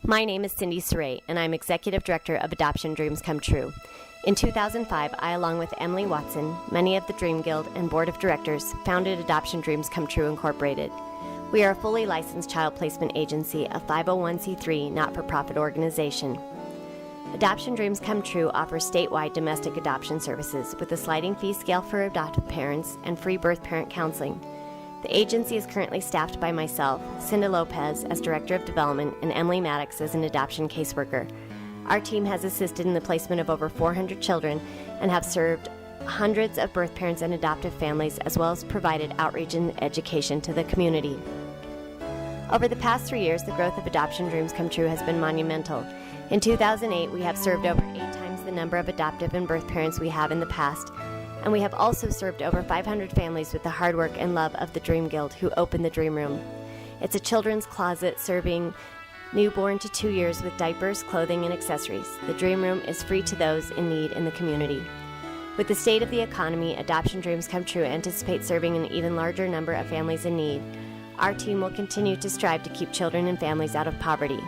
My name is Cindy Saray, and I'm Executive Director of Adoption Dreams Come True. In 2005, I, along with Emily Watson, many of the Dream Guild, and Board of Directors, founded Adoption Dreams Come True Incorporated. We are a fully licensed child placement agency, a 501c3 not-for-profit organization. Adoption Dreams Come True offers statewide domestic adoption services with a sliding fee scale for adoptive parents and free birth parent counseling. The agency is currently staffed by myself, Cinda Lopez as Director of Development, and Emily Maddox as an adoption caseworker. Our team has assisted in the placement of over 400 children and have served hundreds of birth parents and adoptive families, as well as provided outreach and education to the community. Over the past 3 years, the growth of Adoption Dreams Come True has been monumental. In 2008, we have served over 8 times the number of adoptive and birth parents we have in the past, and we have also served over 500 families with the hard work and love of the Dream Guild, who opened the Dream Room. It's a children's closet serving newborn to 2 years with diapers, clothing, and accessories. The Dream Room is free to those in need in the community. With the state of the economy, Adoption Dreams Come True anticipates serving an even larger number of families in need. Our team will continue to strive to keep children and families out of poverty.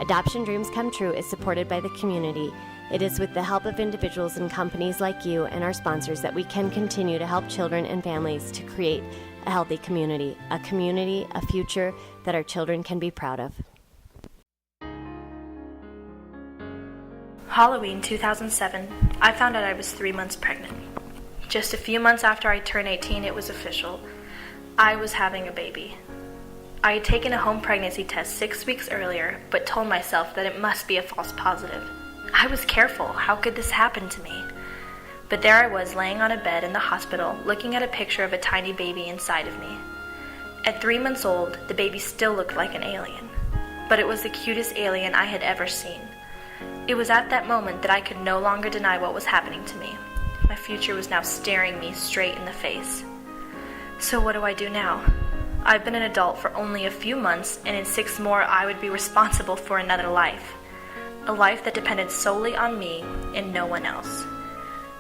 Adoption Dreams Come True is supported by the community. It is with the help of individuals and companies like you and our sponsors that we can continue to help children and families to create a healthy community, a future that our children can be proud of. Halloween 2007, I found out I was 3 months pregnant. Just a few months after I turned 18, it was official. I was having a baby. I had taken a home pregnancy test 6 weeks earlier, but told myself that it must be a false positive. I was careful. How could this happen to me? But there I was, laying on a bed in the hospital, looking at a picture of a tiny baby inside of me. At 3 months old, the baby still looked like an alien, but it was the cutest alien I had ever seen. It was at that moment that I could no longer deny what was happening to me. My future was now staring me straight in the face. So what do I do now? I've been an adult for only a few months, and in 6 more I would be responsible for another life. A life that depended solely on me and no one else.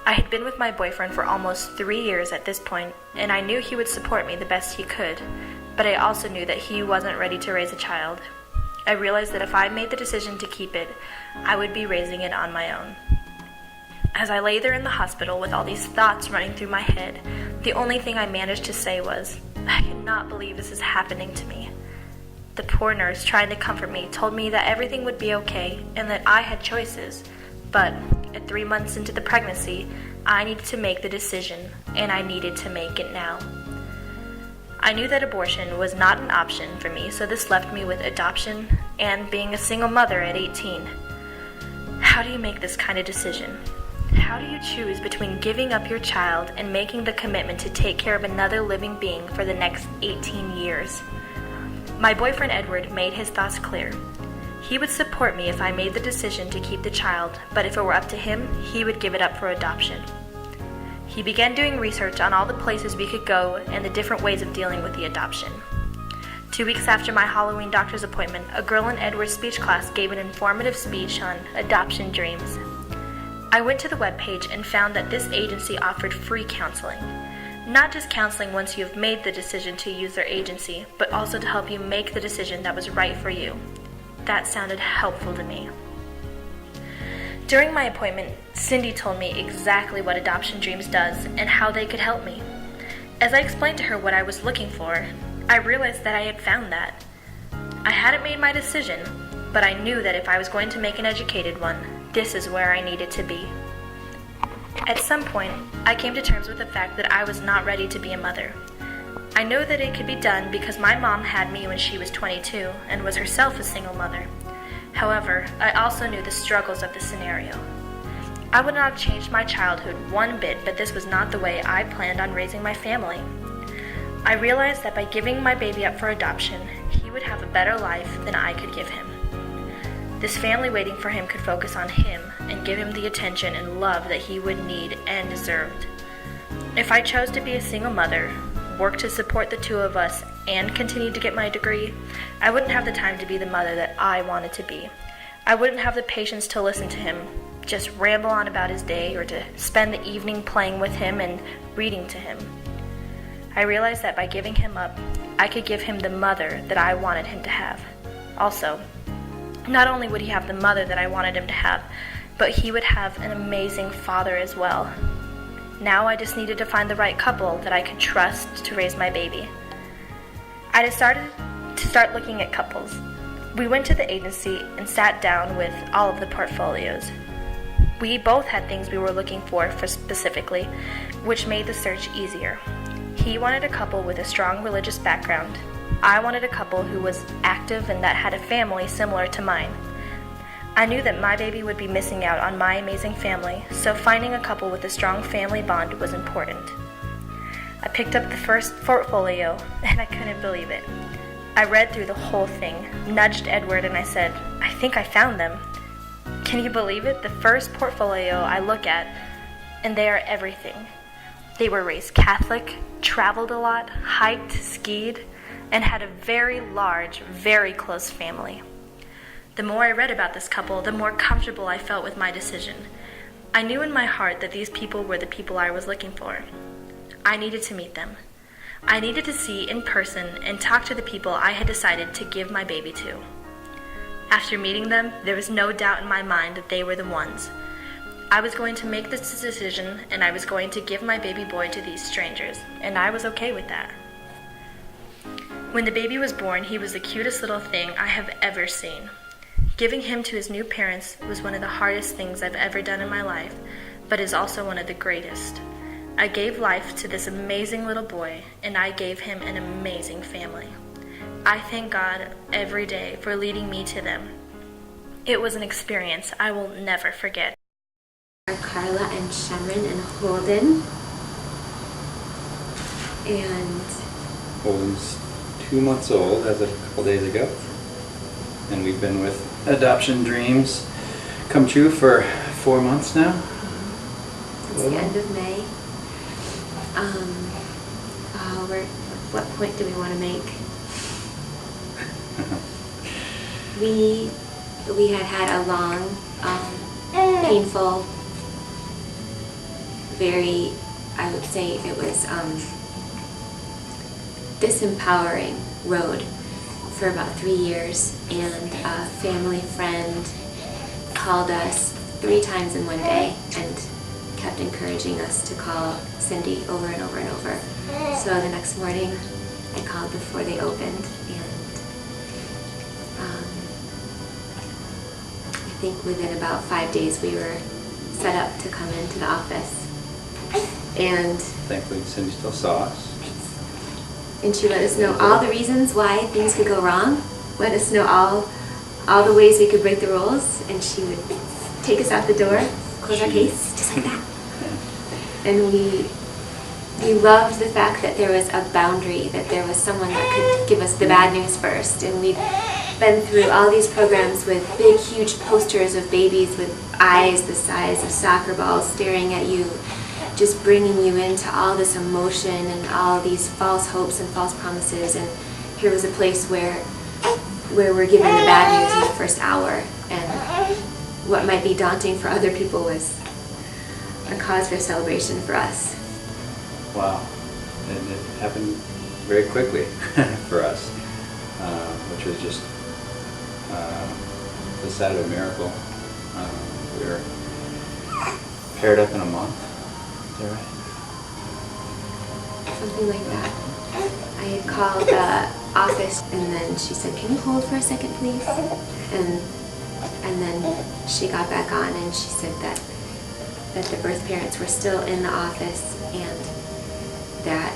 I had been with my boyfriend for almost 3 years at this point, and I knew he would support me the best he could, but I also knew that he wasn't ready to raise a child. I realized that if I made the decision to keep it, I would be raising it on my own. As I lay there in the hospital with all these thoughts running through my head, the only thing I managed to say was, I cannot believe this is happening to me. The poor nurse, trying to comfort me, told me that everything would be okay and that I had choices. But at 3 months into the pregnancy, I needed to make the decision, and I needed to make it now. I knew that abortion was not an option for me, so this left me with adoption and being a single mother at 18. How do you make this kind of decision? How do you choose between giving up your child and making the commitment to take care of another living being for the next 18 years? My boyfriend Edward made his thoughts clear. He would support me if I made the decision to keep the child, but if it were up to him, he would give it up for adoption. He began doing research on all the places we could go and the different ways of dealing with the adoption. 2 weeks after my Halloween doctor's appointment, a girl in Edward's speech class gave an informative speech on adoption dreams. I went to the webpage and found that this agency offered free counseling. Not just counseling once you have made the decision to use their agency, but also to help you make the decision that was right for you. That sounded helpful to me. During my appointment, Cindy told me exactly what Adoption Dreams does and how they could help me. As I explained to her what I was looking for, I realized that I had found that. I hadn't made my decision, but I knew that if I was going to make an educated one, this is where I needed to be. At some point, I came to terms with the fact that I was not ready to be a mother. I know that it could be done because my mom had me when she was 22 and was herself a single mother. However, I also knew the struggles of the scenario. I would not have changed my childhood one bit, but this was not the way I planned on raising my family. I realized that by giving my baby up for adoption, he would have a better life than I could give him. This family waiting for him could focus on him and give him the attention and love that he would need and deserved. If I chose to be a single mother, work to support the two of us, and continue to get my degree, I wouldn't have the time to be the mother that I wanted to be. I wouldn't have the patience to listen to him just ramble on about his day or to spend the evening playing with him and reading to him. I realized that by giving him up, I could give him the mother that I wanted him to have. Also, Not only would he have the mother that I wanted him to have, but he would have an amazing father as well. Now I just needed to find the right couple that I could trust to raise my baby. I decided to start looking at couples. We went to the agency and sat down with all of the portfolios. We both had things we were looking for specifically, which made the search easier. He wanted a couple with a strong religious background. I wanted a couple who was active and that had a family similar to mine. I knew that my baby would be missing out on my amazing family, so finding a couple with a strong family bond was important. I picked up the first portfolio, and I couldn't believe it. I read through the whole thing, nudged Edward, and I said, "I think I found them." Can you believe it? The first portfolio I look at, and they are everything. They were raised Catholic, traveled a lot, hiked, skied, and had a very large, very close family. The more I read about this couple, the more comfortable I felt with my decision. I knew in my heart that these people were the people I was looking for. I needed to meet them. I needed to see in person and talk to the people I had decided to give my baby to. After meeting them, there was no doubt in my mind that they were the ones. I was going to make this decision, and I was going to give my baby boy to these strangers, and I was okay with that. When the baby was born, he was the cutest little thing I have ever seen. Giving him to his new parents was one of the hardest things I've ever done in my life, but is also one of the greatest. I gave life to this amazing little boy, and I gave him an amazing family. I thank God every day for leading me to them. It was an experience I will never forget. Carla and Shamron and Holden. And Holden's 2 months old as of a couple days ago. And we've been with Adoption Dreams Come True for 4 months now. It's the end of May. What point do we want to make? We had a long, painful, very, I would say it was disempowering road for about 3 years, and a family friend called us 3 times in one day and kept encouraging us to call Cindy over and over and over. So the next morning I called before they opened, and I think within about 5 days we were set up to come into the office. And Thankfully, Cindy still saw us. she let us know all the reasons why things could go wrong, let us know all the ways we could break the rules, and she would take us out the door, close our case, just like that. And we loved the fact that there was a boundary, that there was someone that could give us the bad news first. And we'd been through all these programs with big, huge posters of babies with eyes the size of soccer balls staring at you, just bringing you into all this emotion and all these false hopes and false promises. And here was a place where we're given the bad news in the first hour, and what might be daunting for other people was a cause for celebration for us. Wow. And it happened very quickly for us, which was just the side of a miracle. We were paired up in a month. Is that right? Something like that. I had called the office, and then she said, "Can you hold for a second, please?" And then she got back on, and she said that the birth parents were still in the office, and that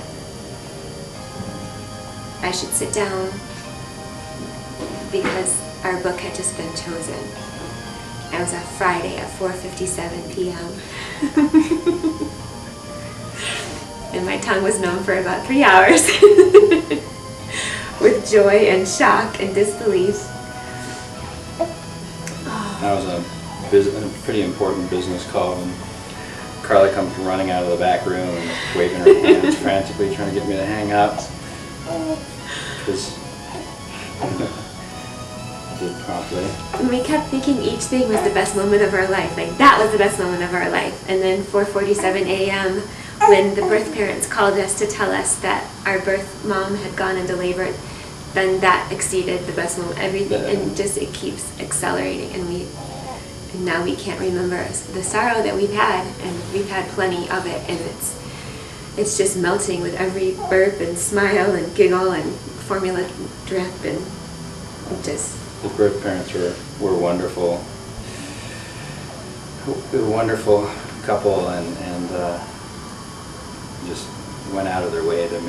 I should sit down because our book had just been chosen. It was a Friday at 4:57 p.m. And my tongue was numb for about 3 hours with joy and shock and disbelief. That was a pretty important business call, and Carla comes running out of the back room and waving her hands frantically, trying to get me to hang up. Because I did promptly. And we kept thinking each thing was the best moment of our life. Like, that was the best moment of our life. And then 4:47 a.m. when the birth parents called us to tell us that our birth mom had gone into labor, been that exceeded the best moment, everything, Yeah. and just it keeps accelerating, and now we can't remember the sorrow that we've had, and we've had plenty of it, and it's just melting with every burp and smile and giggle and formula drip, and it just. The birth parents were wonderful. A wonderful couple, and just went out of their way to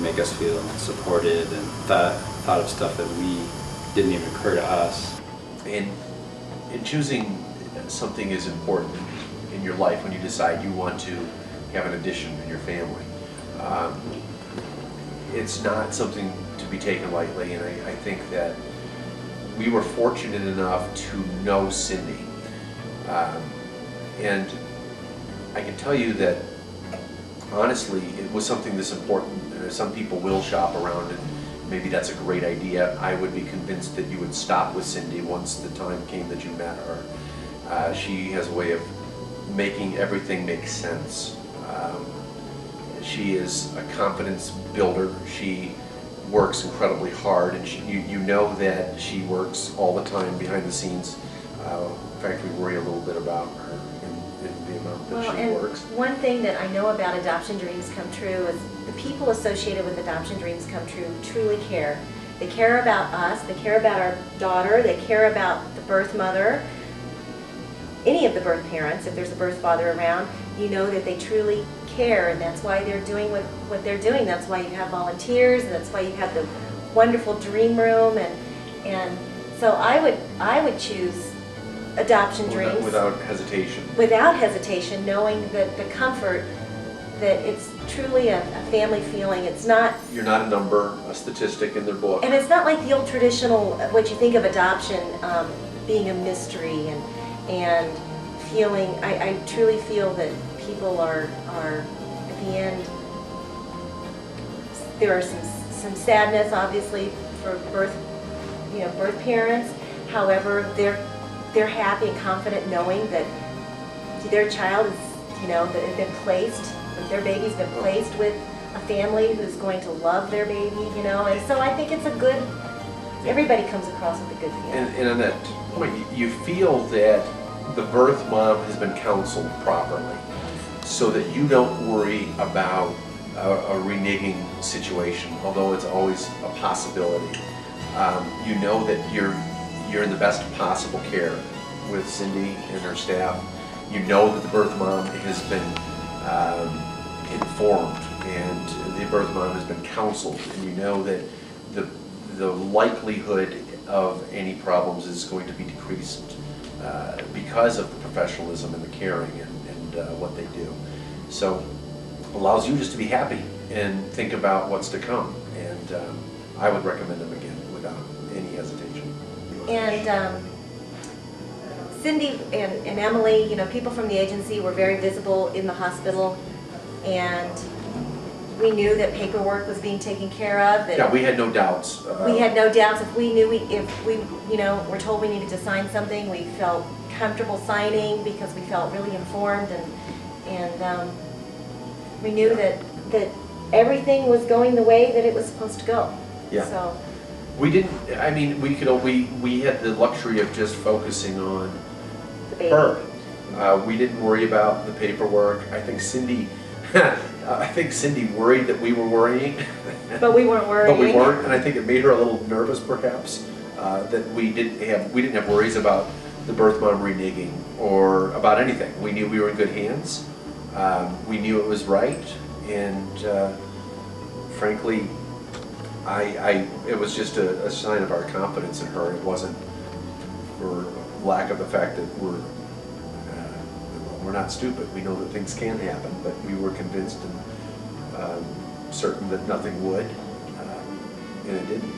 make us feel supported, and thought of stuff that we didn't even occur to us. In choosing something as important in your life, when you decide you want to have an addition in your family, it's not something to be taken lightly, and I think that we were fortunate enough to know Cindy. And I can tell you that, honestly, it was something this important. Some people will shop around, and maybe that's a great idea. I would be convinced that you would stop with Cindy once the time came that you met her. She has a way of making everything make sense. She is a confidence builder. She works incredibly hard, and you know that she works all the time behind the scenes. In fact, we worry a little bit about her in the amount that she works. One thing that I know about Adoption Dreams Come True is the people associated with Adoption Dreams Come True truly care. They care about us, they care about our daughter, they care about the birth mother, any of the birth parents, if there's a birth father around. You know that they truly care, and that's why they're doing what they're doing. That's why you have volunteers, and that's why you have the wonderful dream room, and so I would choose Adoption Dreams without hesitation. Without hesitation, knowing that the comfort, that it's truly a family feeling. It's not. You're not a number, a statistic in their book. And it's not like the old traditional, what you think of adoption being a mystery and feeling. I truly feel that people are at the end. There are some sadness, obviously, for birth parents. However, they're happy and confident knowing that their child is, that has been placed, that their baby's been placed with a family who's going to love their baby, and so I think it's a good, everybody comes across with a good feeling. And on that point, you feel that the birth mom has been counseled properly, so that you don't worry about a reneging situation, although it's always a possibility. You know that you're in the best possible care with Cindy and her staff. You know that the birth mom has been informed, and the birth mom has been counseled, and you know that the likelihood of any problems is going to be decreased because of the professionalism and the caring and what they do. So allows you just to be happy and think about what's to come, and I would recommend them again without any hesitation. And Cindy and Emily, people from the agency were very visible in the hospital, and we knew that paperwork was being taken care of. That yeah, we had no doubts. We had no doubts. If we were told we needed to sign something, we felt comfortable signing because we felt really informed, and we knew that everything was going the way that it was supposed to go. Yeah. So we didn't. I mean, we had the luxury of just focusing on the baby. her. We didn't worry about the paperwork. I think Cindy worried that we were worrying. But we weren't worrying. But we weren't, and I think it made her a little nervous, perhaps, that we didn't have worries about the birth mom reneging or about anything. We knew we were in good hands. We knew it was right, and frankly, it was just a sign of our confidence in her. It wasn't for lack of the fact that we're not stupid. We know that things can happen, but we were convinced and certain that nothing would, and it didn't.